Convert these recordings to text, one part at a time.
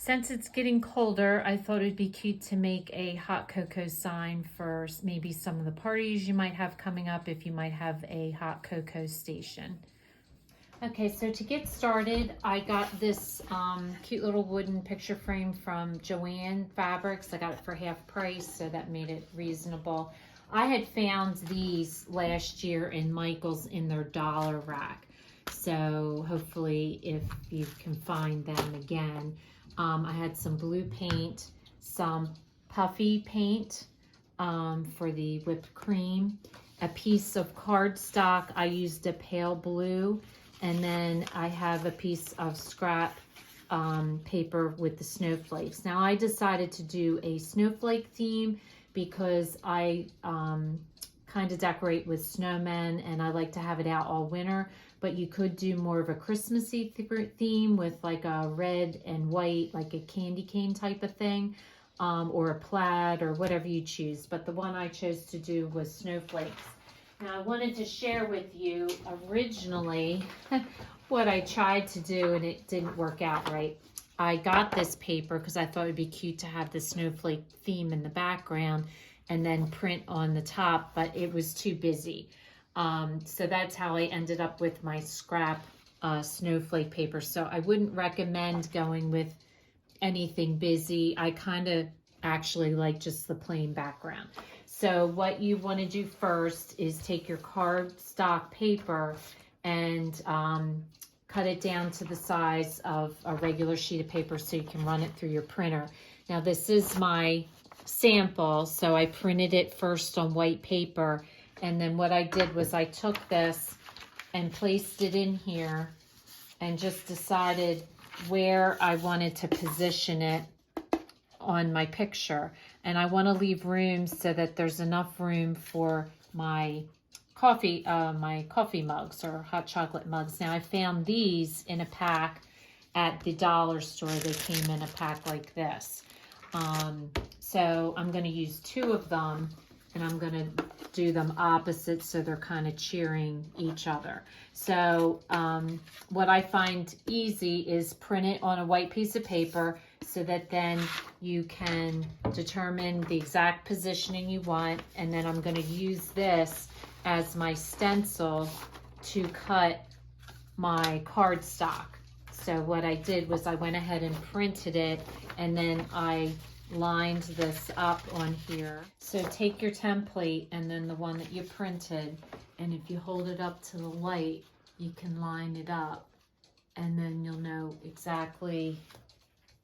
Since it's getting colder, I thought it'd be cute to make a hot cocoa sign for maybe some of the parties you might have coming up if you might have a hot cocoa station. Okay, so to get started, I got this cute little wooden picture frame from Joann Fabrics. I got it for half price, so that made it reasonable. I had found these last year in Michael's in their dollar rack. So hopefully if you can find them again. I had some blue paint, some puffy paint for the whipped cream, a piece of cardstock. I used a pale blue, and then I have a piece of scrap paper with the snowflakes. Now I decided to do a snowflake theme because I kind of decorate with snowmen and I like to have it out all winter, but you could do more of a Christmassy theme with like a red and white, like a candy cane type of thing, or a plaid or whatever you choose. But the one I chose to do was snowflakes. Now I wanted to share with you originally what I tried to do and it didn't work out right. I got this paper because I thought it'd be cute to have the snowflake theme in the background and then print on the top, but it was too busy. So that's how I ended up with my scrap snowflake paper. So I wouldn't recommend going with anything busy. I kind of actually like just the plain background. So what you want to do first is take your cardstock paper and cut it down to the size of a regular sheet of paper so you can run it through your printer. Now this is my sample, so I printed it first on white paper, and then what I did was I took this and placed it in here and just decided where I wanted to position it on my picture. And I want to leave room so that there's enough room for my coffee mugs or hot chocolate mugs. Now I found these in a pack at the dollar store. They came in a pack like this. So I'm going to use two of them and I'm going to do them opposite so they're kind of cheering each other. So what I find easy is print it on a white piece of paper so that then you can determine the exact positioning you want, and then I'm going to use this as my stencil to cut my cardstock. So what I did was I went ahead and printed it, and then I lined this up on here. So take your template and then the one that you printed, and if you hold it up to the light, you can line it up, and then you'll know exactly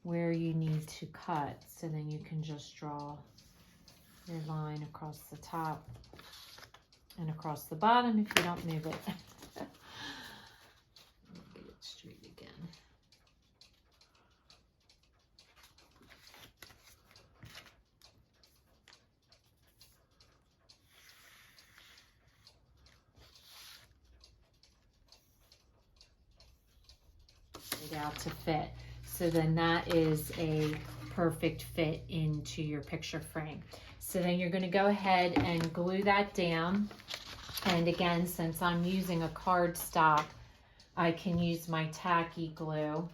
where you need to cut. So then you can just draw your line across the top and across the bottom if you don't move it. Get it straight again. It out to fit. So then that is a perfect fit into your picture frame. So then you're going to go ahead and glue that down. And again, since I'm using a cardstock, I can use my tacky glue.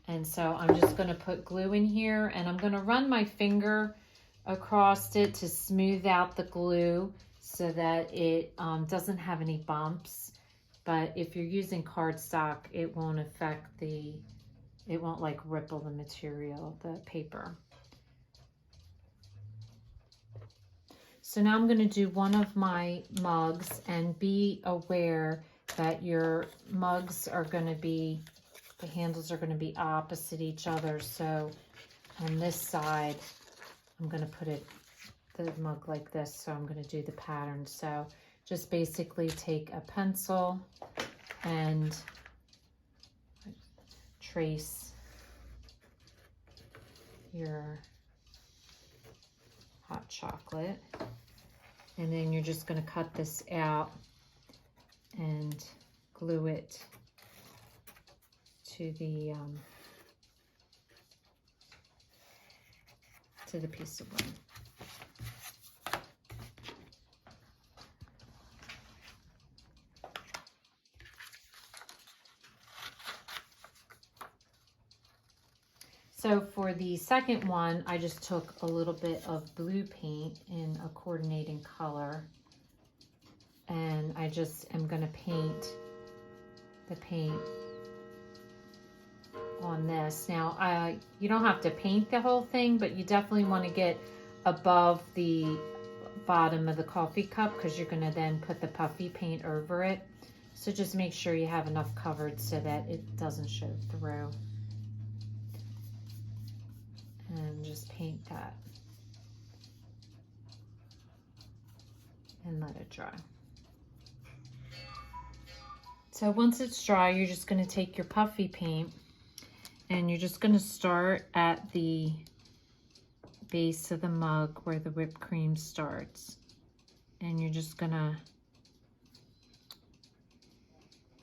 And so I'm just going to put glue in here, and I'm going to run my finger across it to smooth out the glue so that it doesn't have any bumps. But if you're using cardstock, it won't affect it won't like ripple the material, the paper. So now I'm going to do one of my mugs, and be aware that your mugs are going to be, the handles are going to be opposite each other. So on this side, I'm going to put the mug like this. So I'm going to do the pattern. So just basically take a pencil and trace your hot chocolate, and then you're just going to cut this out and glue it to the piece of wood. So for the second one, I just took a little bit of blue paint in a coordinating color, and I just am going to paint the paint on this. Now, you don't have to paint the whole thing, but you definitely want to get above the bottom of the coffee cup because you're going to then put the puffy paint over it. So just make sure you have enough covered so that it doesn't show through. And just paint that and let it dry. So once it's dry, you're just going to take your puffy paint and you're just going to start at the base of the mug where the whipped cream starts. And you're just going to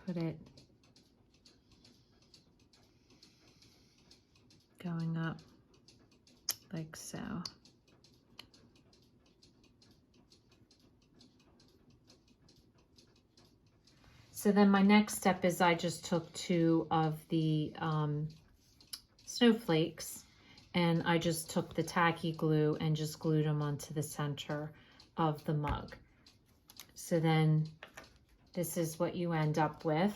put it going up like so. So then my next step is I just took 2 of the snowflakes and I just took the tacky glue and just glued them onto the center of the mug. So then this is what you end up with.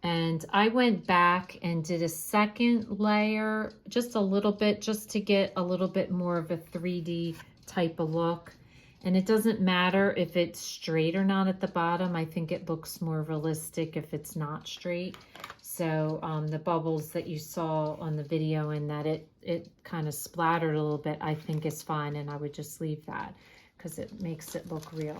And I went back and did a second layer, just a little bit, just to get a little bit more of a 3D type of look. And it doesn't matter if it's straight or not at the bottom. I think it looks more realistic if it's not straight. So the bubbles that you saw on the video and that it kind of splattered a little bit, I think is fine. And I would just leave that because it makes it look real.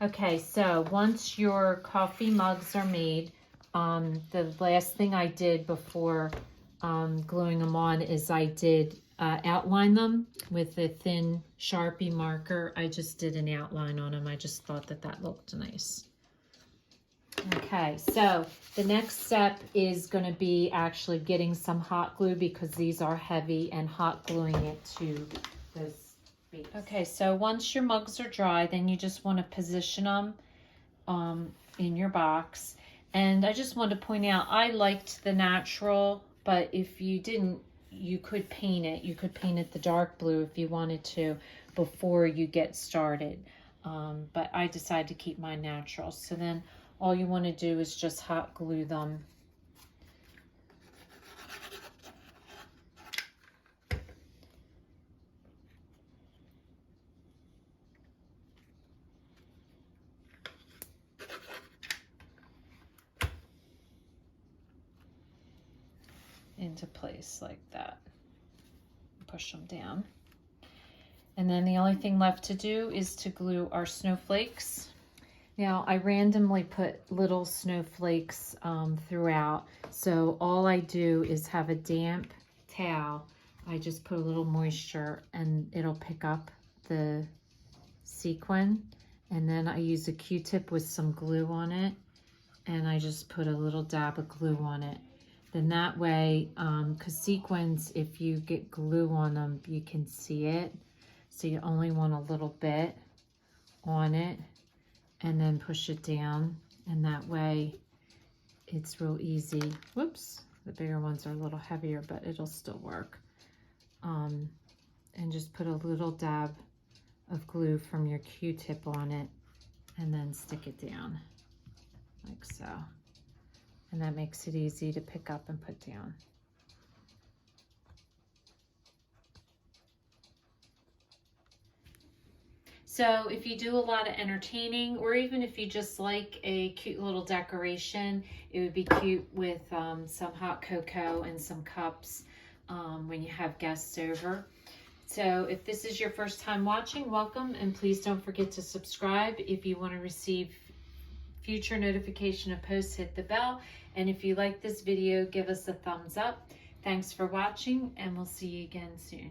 Okay, so once your coffee mugs are made, the last thing I did before gluing them on is I did outline them with a thin Sharpie marker. I just did an outline on them. I just thought that that looked nice. Okay, so the next step is going to be actually getting some hot glue because these are heavy and hot gluing it to this base. Okay, so once your mugs are dry, then you just want to position them in your box. And I just wanted to point out, I liked the natural, but if you didn't, you could paint it. You could paint it the dark blue if you wanted to before you get started. But I decided to keep mine natural. So then all you want to do is just hot glue them. Into place like that. Push them down. And then the only thing left to do is to glue our snowflakes. Now I randomly put little snowflakes throughout. So all I do is have a damp towel. I just put a little moisture and it'll pick up the sequin. And then I use a Q-tip with some glue on it. And I just put a little dab of glue on it. Then that way, because sequins, if you get glue on them, you can see it. So you only want a little bit on it and then push it down. And that way it's real easy. Whoops, the bigger ones are a little heavier, but it'll still work. And just put a little dab of glue from your Q-tip on it and then stick it down like so. And that makes it easy to pick up and put down. So if you do a lot of entertaining, or even if you just like a cute little decoration, it would be cute with some hot cocoa and some cups when you have guests over. So if this is your first time watching, welcome, and please don't forget to subscribe. If you want to receive future notification of posts, hit the bell. And if you like this video, give us a thumbs up. Thanks for watching, and we'll see you again soon.